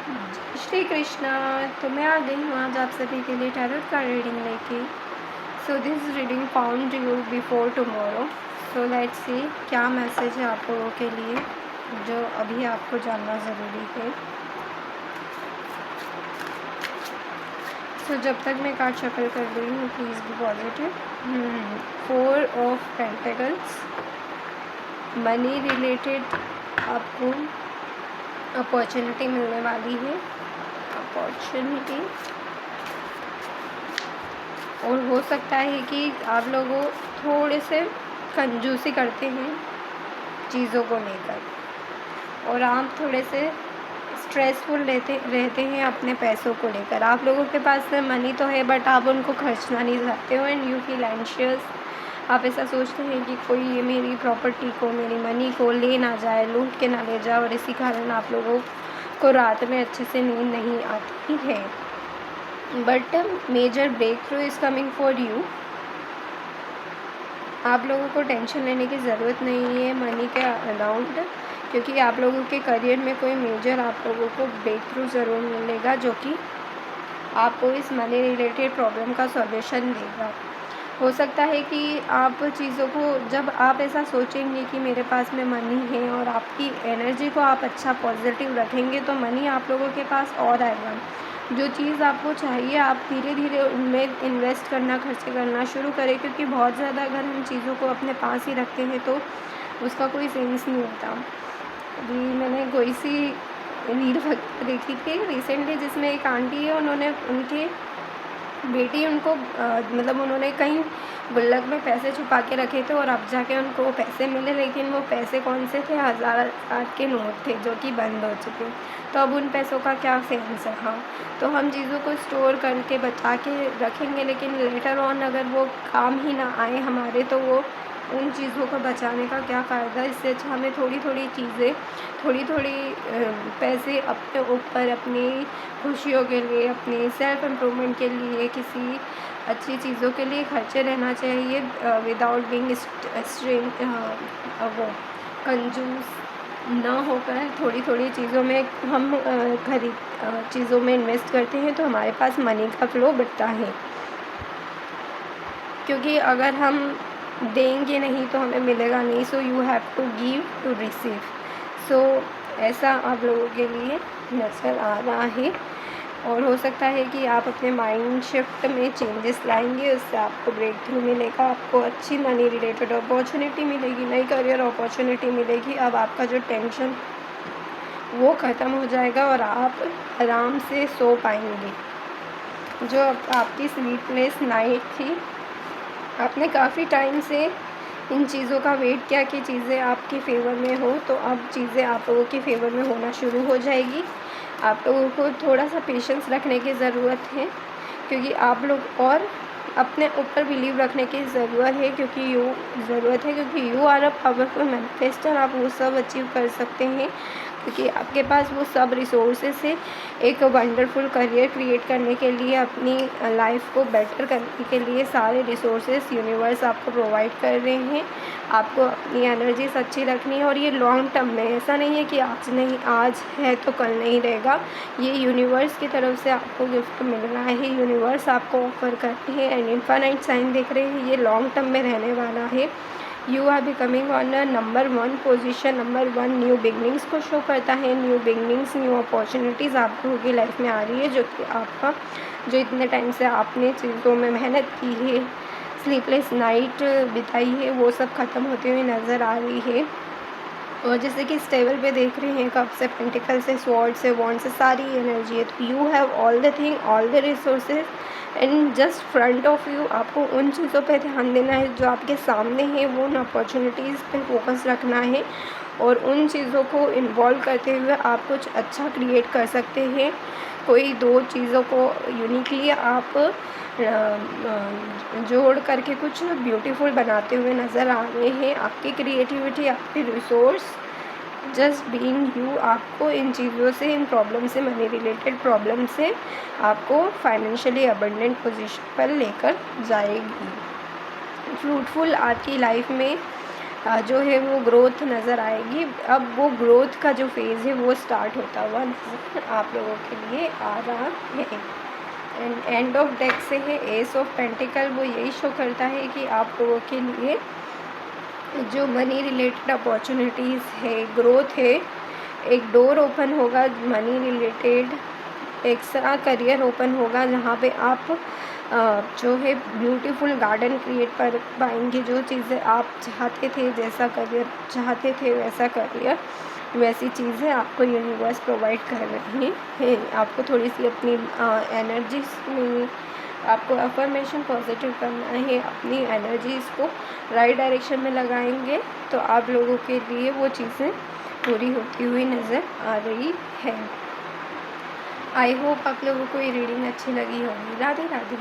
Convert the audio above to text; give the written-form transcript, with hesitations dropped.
श्री कृष्णा। तो मैं आ गई हूँ आज आप सभी के लिए टैरोट का रीडिंग लेके। So this reading found you before tomorrow. So let's see क्या मैसेज है आप लोगों के लिए जो अभी आपको जानना ज़रूरी है। सो जब तक मैं कार्ड शफल कर रही हूँ please be positive. 4 of pentacles, money related आपको अपॉर्चुनिटी मिलने वाली है। अपॉर्चुनिटी, और हो सकता है कि आप लोगों थोड़े से कंजूसी करते हैं चीज़ों को लेकर, और आप थोड़े से स्ट्रेसफुल रहते हैं अपने पैसों को लेकर। आप लोगों के पास में मनी तो है बट आप उनको खर्चना नहीं चाहते हो, एंड यू फील एंशियस। आप ऐसा सोचते हैं कि कोई ये मेरी प्रॉपर्टी को, मेरी मनी को ले ना जाए, लूट के ना ले जाए, और इसी कारण आप लोगों को रात में अच्छे से नींद नहीं आती है। But major breakthrough is coming for you. आप लोगों को टेंशन लेने की ज़रूरत नहीं है मनी के अराउंड, क्योंकि आप लोगों के करियर में कोई मेजर आप लोगों को ब्रेक थ्रू ज़रूर मिलेगा जो कि आपको इस मनी रिलेटेड प्रॉब्लम का सॉल्यूशन देगा। हो सकता है कि आप चीज़ों को, जब आप ऐसा सोचेंगे कि मेरे पास में मनी है और आपकी एनर्जी को आप अच्छा पॉजिटिव रखेंगे तो मनी आप लोगों के पास और आएगा। जो चीज़ आपको चाहिए आप धीरे धीरे उनमें इन्वेस्ट करना, खर्चे करना शुरू करें, क्योंकि बहुत ज़्यादा अगर हम चीज़ों को अपने पास ही रखते हैं तो उसका कोई सेंस नहीं होता। अभी मैंने कोई सी रील देखी थी रिसेंटली जिसमें एक आंटी है, उन्होंने उनके बेटी उनको मतलब उन्होंने कहीं गुल्लक में पैसे छुपा के रखे थे और अब जाके उनको पैसे मिले, लेकिन वो पैसे कौन से थे, 1000 के नोट थे जो कि बंद हो चुके। तो अब उन पैसों का क्या सेंस रहा। तो हम चीज़ों को स्टोर करके बचा के रखेंगे, लेकिन लेटर ऑन अगर वो काम ही ना आए हमारे तो वो उन चीज़ों को बचाने का क्या फ़ायदा। इससे अच्छा हमें थोड़ी थोड़ी चीज़ें, थोड़ी थोड़ी पैसे अपने ऊपर, अपनी खुशियों के लिए, अपनी सेल्फ इम्प्रूवमेंट के लिए, किसी अच्छी चीज़ों के लिए खर्चे रहना चाहिए विदाउट बीइंग वो कंजूस ना होकर। थोड़ी थोड़ी चीज़ों में हम चीज़ों में इन्वेस्ट करते हैं तो हमारे पास मनी का फ्लो बढ़ता है, क्योंकि अगर हम देंगे नहीं तो हमें मिलेगा नहीं। So you have to give to receive. So ऐसा आप लोगों के लिए नज़र आ रहा है, और हो सकता है कि आप अपने माइंड शिफ्ट में चेंजेस लाएंगे, उससे आपको ब्रेक थ्रू मिलेगा, आपको अच्छी मनी रिलेटेड अपॉर्चुनिटी मिलेगी, नई करियर अपॉर्चुनिटी मिलेगी। अब आपका जो टेंशन वो ख़त्म हो जाएगा और आप आराम से सो पाएंगे। जो आपकी स्लीपलेस नाइट थी, आपने काफ़ी टाइम से इन चीज़ों का वेट किया कि चीज़ें आपके फेवर में हो, तो अब चीज़ें आप लोगों के फेवर में होना शुरू हो जाएगी। आप लोगों को थोड़ा सा पेशेंस रखने की ज़रूरत है, क्योंकि आप लोग और अपने ऊपर बिलीव रखने की ज़रूरत है, क्योंकि you are a powerful manifester. आप वो सब अचीव कर सकते हैं, क्योंकि आपके पास वो सब रिसोर्सेस है एक वंडरफुल करियर क्रिएट करने के लिए, अपनी लाइफ को बेटर करने के लिए सारे रिसोर्सेस यूनिवर्स आपको प्रोवाइड कर रहे हैं। आपको अपनी एनर्जीज अच्छी रखनी है, और ये लॉन्ग टर्म में, ऐसा नहीं है कि आज है तो कल नहीं रहेगा। ये यूनिवर्स की तरफ से आपको गिफ्ट मिल रहा है, यूनिवर्स आपको ऑफर करते हैं, एंड इनफाइनाइट साइन देख रहे हैं, ये लॉन्ग टर्म में रहने वाला है। You are becoming on a number 1 position. Number 1 new beginnings को शो करता है। न्यू बिगनिंग्स, न्यू अपॉर्चुनिटीज़ आप लोगों की लाइफ में आ रही है, जो कि आपका, जो इतने टाइम से आपने चीज़ों में मेहनत की है, स्लीपलेस नाइट बिताई है, वो सब ख़त्म होते हुए नज़र आ रही है। और जैसे कि स्टेबल पे देख रहे हैं, कप से, पेंटिकल से, स्वॉर्ड से, वॉन्ड से, सारी एनर्जी है। तो you have all the thing, all the resources and just front of you. आपको उन चीज़ों पे ध्यान देना है जो आपके सामने है, वो उन अपॉर्चुनिटीज़ पे फोकस रखना है, और उन चीज़ों को इन्वॉल्व करते हुए आप कुछ अच्छा क्रिएट कर सकते हैं। कोई 2 चीज़ों को यूनिकली आप जोड़ करके कुछ ब्यूटीफुल बनाते हुए नज़र आ रहे हैं। आपकी क्रिएटिविटी, आपके रिसोर्स, जस्ट बीइंग यू, आपको इन चीज़ों से, इन प्रॉब्लम से, मनी रिलेटेड प्रॉब्लम से आपको फाइनेंशियली अबंडेंट पोजीशन पर लेकर जाएगी। फ्रूटफुल आपकी लाइफ में जो है वो ग्रोथ नज़र आएगी। अब वो ग्रोथ का जो फेज़ है वो स्टार्ट होता हुआ नज़र आप लोगों के लिए आ रहा है। एंड एंड ऑफ डेक से है एस ऑफ पेंटिकल, वो यही शो करता है कि आप लोगों के लिए जो मनी रिलेटेड अपॉर्चुनिटीज़ है, ग्रोथ है, एक डोर ओपन होगा money related, extra career open होगा जहाँ पे आप जो है ब्यूटीफुल गार्डन क्रिएट कर पाएंगे। जो चीज़ें आप चाहते थे, जैसा करियर चाहते थे वैसा करियर, वैसी चीज़ें आपको यूनिवर्स प्रोवाइड कर रही हैं। आपको थोड़ी सी अपनी एनर्जीज में आपको अफर्मेशन पॉजिटिव करना है, अपनी एनर्जीज़ को राइट डायरेक्शन में लगाएंगे तो आप लोगों के लिए वो चीज़ें पूरी होती हुई नज़र आ रही है। आई होप आप लोगों को ये रीडिंग अच्छी लगी होगी। राधे राधे।